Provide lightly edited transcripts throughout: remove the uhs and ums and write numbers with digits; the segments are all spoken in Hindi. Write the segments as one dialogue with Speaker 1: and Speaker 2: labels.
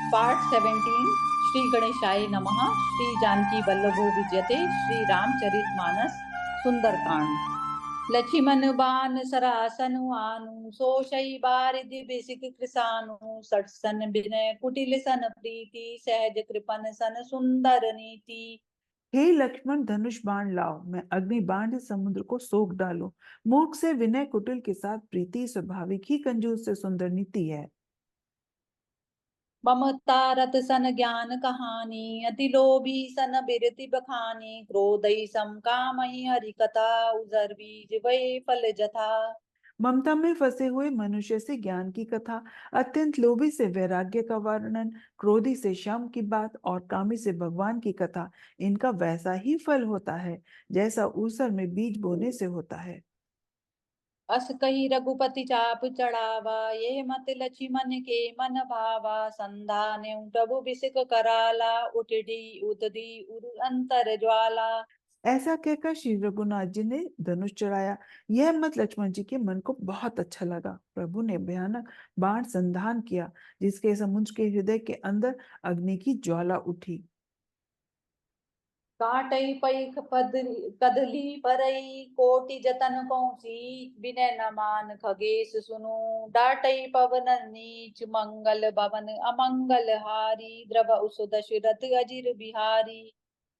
Speaker 1: पार्ट 17। श्री गणेशाय नमः। श्री जानकी वल्लभो विजयते। श्री रामचरितमानस सुंदरकांड। लक्ष्मण बान सरासनु आनु सोशई बारिधि बिसिक कृसानु सटसन बिनय कुटिल सन प्रीति सहज कृपन सन सुंदर नीति।
Speaker 2: हे लक्ष्मण, धनुष बाण लाओ, मैं अग्नि बाण से समुद्र को सोख डालूं। मूर्ख से विनय कुटिल के साथ प्रीति स्वाभाविक ही कंजूस से सुंदर नीति है।
Speaker 1: ममता रत सन ज्ञान कहानी अति लोभी सन बिरति बखानी क्रोधई सम कामई हरि कथा उजर बीज वै फल जथा।
Speaker 2: ममता में फंसे हुए मनुष्य से ज्ञान की कथा, अत्यंत लोभी से वैराग्य का वर्णन, क्रोधी से शम की बात और कामी से भगवान की कथा, इनका वैसा ही फल होता है जैसा ऊसर में बीज बोने से होता है।
Speaker 1: अस कही रघुपति चाप चढ़ावा ये मत लक्ष्मण के मन भावा संधाने प्रभु बिसिक कराला उठडी उतदी उर अंतर ज्वाला।
Speaker 2: ऐसा कहकर श्री रघुनाथ जी ने धनुष चढ़ाया। यह मत लक्ष्मण जी के मन को बहुत अच्छा लगा। प्रभु ने भयानक बाण संधान किया, जिसके समुद्र के हृदय के अंदर अग्नि की ज्वाला उठी।
Speaker 1: काटई पई कदली परई कोटि जतन कौसी विनय न मान खगेश सुनु डाटई पवन नीच मंगल भवन अमंगल हारी द्रव उस दशरथ अजिर बिहारी।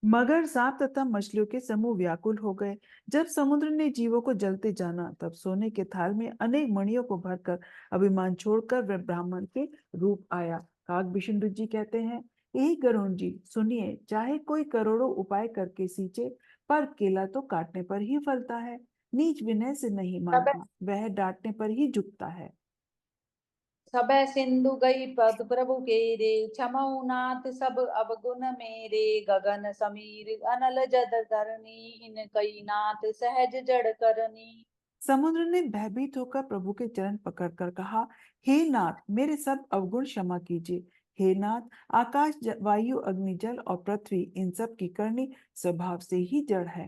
Speaker 2: मगर सांप तथा मछलियों के समूह व्याकुल हो गए। जब समुद्र ने जीवों को जलते जाना, तब सोने के थाल में अनेक मणियों को भरकर अभिमान छोड़कर वह ब्राह्मण के रूप आया। काक विष्णु जी कहते हैं, यही गरुण जी सुनिए, चाहे कोई करोड़ों उपाय करके सींचे, पर केला तो काटने पर ही फलता है। नीच विनय से नहीं मानता, वह डांटने पर ही झुकता है।
Speaker 1: सबे सिंधु गई पद प्रभु के रे क्षमऊ नाथ सब अवगुण मेरे गगन समीर अनल जद धरनी इन कई नाथ सहज जड़ करनी।
Speaker 2: समुद्र ने भयभीत होकर प्रभु के चरण पकड़कर कहा, हे नाथ, मेरे सब अवगुण क्षमा कीजिए। हे नाथ, आकाश, वायु, अग्नि, जल और पृथ्वी, इन सब की करनी स्वभाव से ही जड़ है।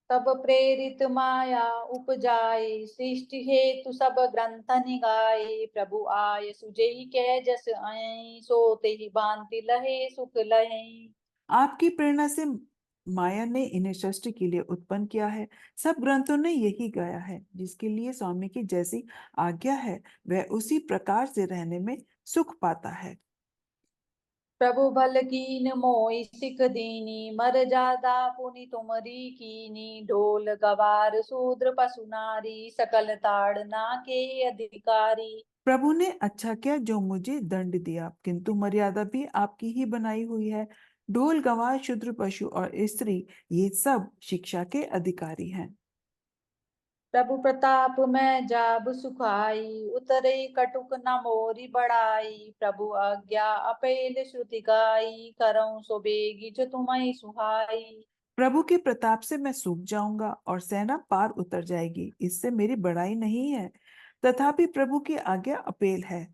Speaker 1: तब प्रेरित माया उपजाए सृष्टि हेतु सब ग्रंथ निगाए प्रभु आय सुजई कै जस आई सोते ही भांति लहे सुख लहे।
Speaker 2: आपकी प्रेरणा से माया ने इन्हें सृष्टि के लिए उत्पन्न किया है। सब ग्रंथों ने यही गाया है। जिसके लिए स्वामी की जैसी आज्ञा है, वह उसी प्रकार से रहने में सुख पाता है।
Speaker 1: प्रभु भल कीन मोहि सिख दीनी मर जादा पुनि तुमरी कीनी ढोल गवार शूद्र पशु नारी सकल ताड़ना के अधिकारी।
Speaker 2: प्रभु ने अच्छा किया जो मुझे दंड दिया, किंतु मर्यादा भी आपकी ही बनाई हुई है। ढोल, गवार, शूद्र, पशु और स्त्री, ये सब शिक्षा के अधिकारी हैं।
Speaker 1: प्रभु प्रताप में जाब सुखाई उतरे कटुक न मोरी बढ़ाई प्रभु आज्ञा अपेल श्रुति गाई करऊं सो बेगी जो तुम्हें सुहाई।
Speaker 2: प्रभु के प्रताप से मैं सूख जाऊंगा और सेना पार उतर जाएगी, इससे मेरी बड़ाई नहीं है। तथापि प्रभु की आज्ञा अपेल है,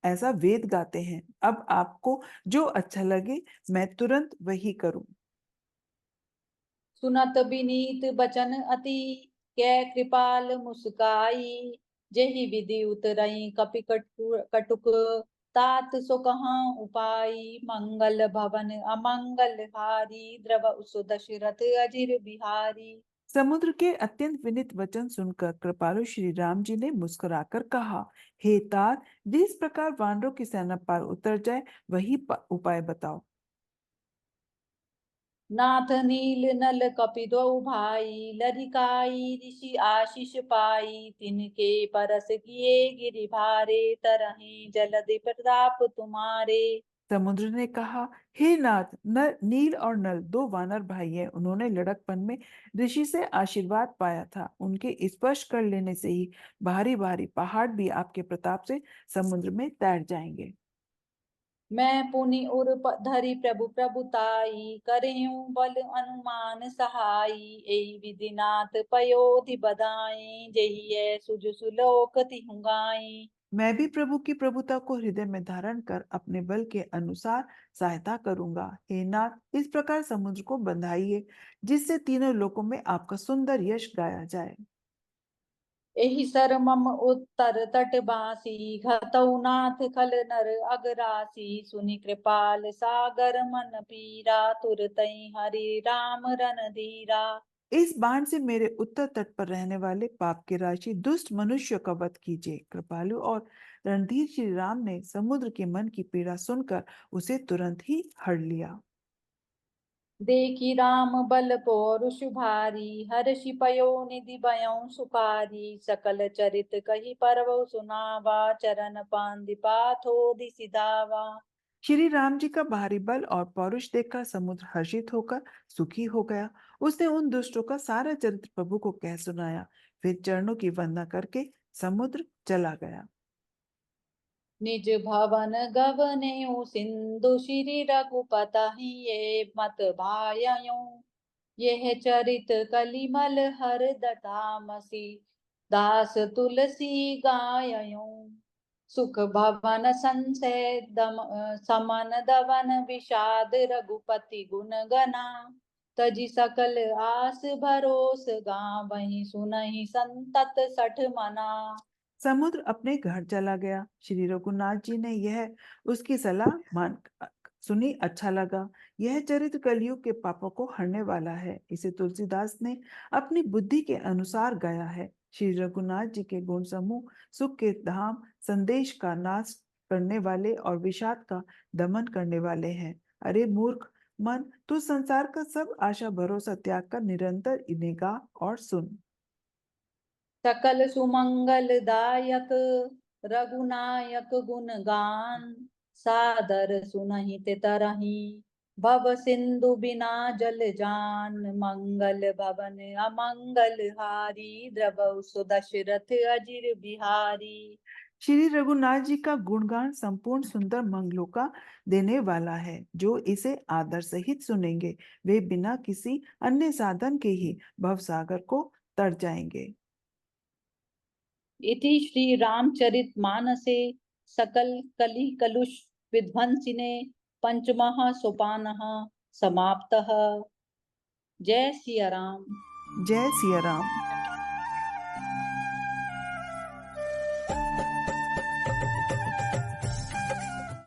Speaker 2: ऐसा वेद गाते हैं। अब आपको जो अच्छा लगे, मैं तुरंत वही करूं।
Speaker 1: सुनत विनीत बचन अति कै कृपाल मुस्काई जेहि विधि उतरई कपि कटुक तात सो कहाँ उपाई मंगल भवन अमंगल हारी द्रव उस दशरथ अजिर बिहारी।
Speaker 2: समुद्र के अत्यंत विनीत वचन सुनकर कृपालु श्री राम जी ने मुस्कुराकर कहा, हे तात, जिस प्रकार वानरों की सेना पार उतर जाए, वही उपाय बताओ।
Speaker 1: नाथ नील नल कपि दो भाई लरिकाई ऋषि आशीष पाई तिनके परस किए गिरि भारे तरहि जलधि प्रताप तुम्हारे।
Speaker 2: समुद्र ने कहा, हे नाथ, नील और नल दो वानर भाई हैं। उन्होंने लड़कपन में ऋषि से आशीर्वाद पाया था। उनके स्पर्श कर लेने से ही भारी भारी पहाड़ भी आपके प्रताप से समुद्र में तैर जाएंगे।
Speaker 1: मैं पुनि उर धरि प्रभु प्रभुताई करेऊ बल अनुमान सहाई एहि विधि नाथ पयोधि बधाई जेहि है सुजु सुलोक तिहुँ गाई।
Speaker 2: मैं भी प्रभु की प्रभुता को हृदय में धारण कर अपने बल के अनुसार सहायता करूंगा। हे नाथ, इस प्रकार समुद्र को बंधाइए, जिससे तीनों लोकों में आपका सुंदर यश गाया जाए।
Speaker 1: एहि सर मम उत्तर तट बासी, घतौ नाथ खल नर अगरासी, सुनि कृपाल सागर मन पीरा, तुरतै हरि राम रन धीरा।
Speaker 2: इस बाण से मेरे उत्तर तट पर रहने वाले पाप की राशि दुष्ट मनुष्य का वध कीजिए। कृपालु और रणधीर श्री राम ने समुद्र के मन की पीड़ा सुनकर उसे तुरंत ही हर लिया।
Speaker 1: देखी राम बल पौरुष भारी, हर्षि पयो निधि भयउ सुखारी, सकल चरित कही परवौ सुनावा, चरण पांदि पाथोधि सिधावा।
Speaker 2: श्री राम जी का भारी बल और पौरुष देखकर समुद्र हर्षित होकर सुखी हो गया। उसने उन दुष्टों का सारा चरित्र प्रभु को कह सुनाया। फिर चरणों की वंदना करके समुद्र चला गया।
Speaker 1: निज भवन गवनेउ सिंधु, श्री रघुपतहि ये मत भायउ, यह चरित कलिमल हरद तामसी, दास तुलसी गायउ। सुख भवन संसय समन दवन, विषाद रघुपति गुण गना, तजि सकल आस भरोस गावहि, सुनहि संतत सठ मना।
Speaker 2: समुद्र अपने घर चला गया। श्री रघुनाथ जी ने यह उसकी सलाह मान सुनी, अच्छा लगा। यह चरित्र कलयुग के पापों को हरने वाला है। इसे तुलसीदास ने अपनी बुद्धि के अनुसार गाया है। श्री रघुनाथ जी के गुण समूह सुख के धाम, संदेश का नाश करने वाले और विषाद का दमन करने वाले हैं। अरे मूर्ख मन, तू संसार का सब आशा भरोसा त्याग कर निरंतर इन्हें गा और सुन।
Speaker 1: सकल सुमंगल दायक रघुनायक गुण गान, सादर सुनहि ते तरहि, भव सिंधु बिना जल जान, मंगल भवन अमंगल हारी, द्रवहु सु दशरथ अजिर बिहारी।
Speaker 2: श्री रघुनाथ जी का गुणगान संपूर्ण सुंदर मंगलों का देने वाला है। जो इसे आदर सहित सुनेंगे वे बिना किसी अन्य साधन के ही भवसागर को तर जाएंगे।
Speaker 1: इति श्री रामचरित मानसे सकल कलि कलुष विध्वंसिने पंचमः सोपानः समाप्तः। जय सिया राम।
Speaker 2: जय सिया राम।